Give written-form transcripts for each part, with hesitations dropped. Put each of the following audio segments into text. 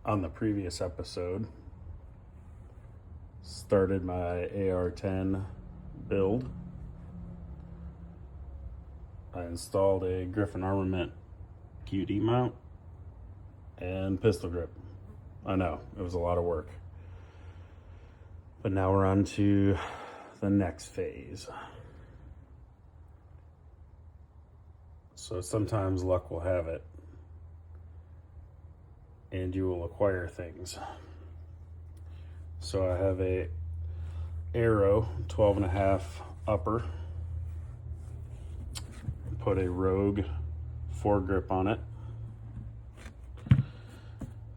on the previous episode, started my Ar10 build. I installed a Griffin Armament QD mount and pistol grip. I know, it was a lot of work. But now we're on to the next phase. So sometimes luck will have it, and you will acquire things. So I have a Arrow 12.5 upper. Put a Rogue foregrip on it.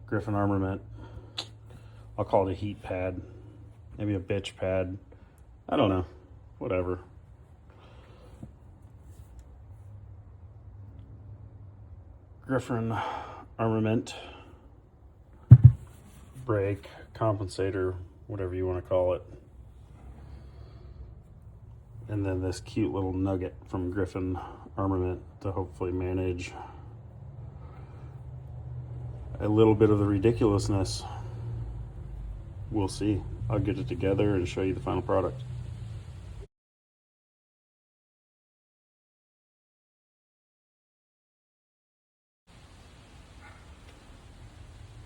Griffin Armament. I'll call it a heat pad, maybe a bitch pad. I don't know, whatever. Griffin Armament brake, compensator, whatever you want to call it. And then this cute little nugget from Griffin Armament to hopefully manage a little bit of the ridiculousness. We'll see. I'll get it together and show you the final product.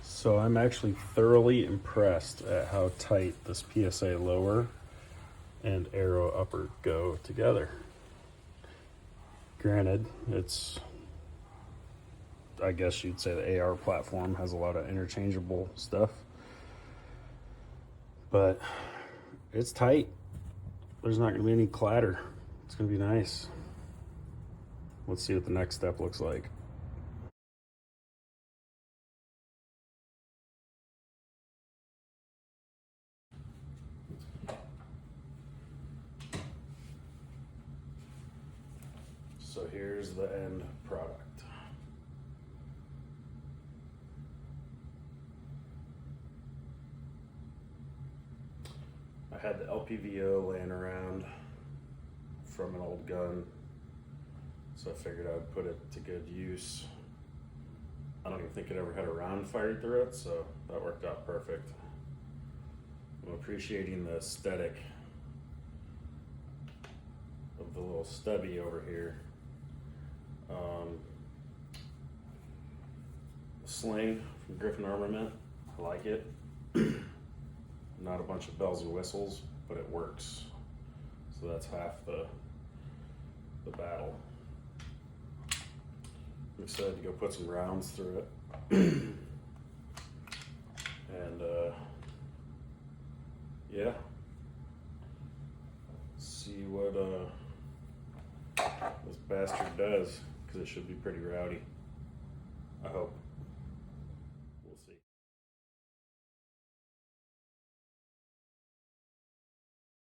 So I'm actually thoroughly impressed at how tight this PSA lower and Arrow upper go together. Granted, it's, I guess you'd say the AR platform has a lot of interchangeable stuff, but it's tight. There's not gonna be any clatter. It's gonna be nice. Let's see what the next step looks like. So here's the end product. I had the LPVO laying around from an old gun, so I figured I'd put it to good use. I don't even think it ever had a round fired through it, so that worked out perfect. I'm appreciating the aesthetic of the little stubby over here. Sling from Griffin Armament, I like it. Not a bunch of bells and whistles, but it works. So that's half the battle. I'm excited to go put some rounds through it. And yeah, see what this bastard does, because it should be pretty rowdy, I hope.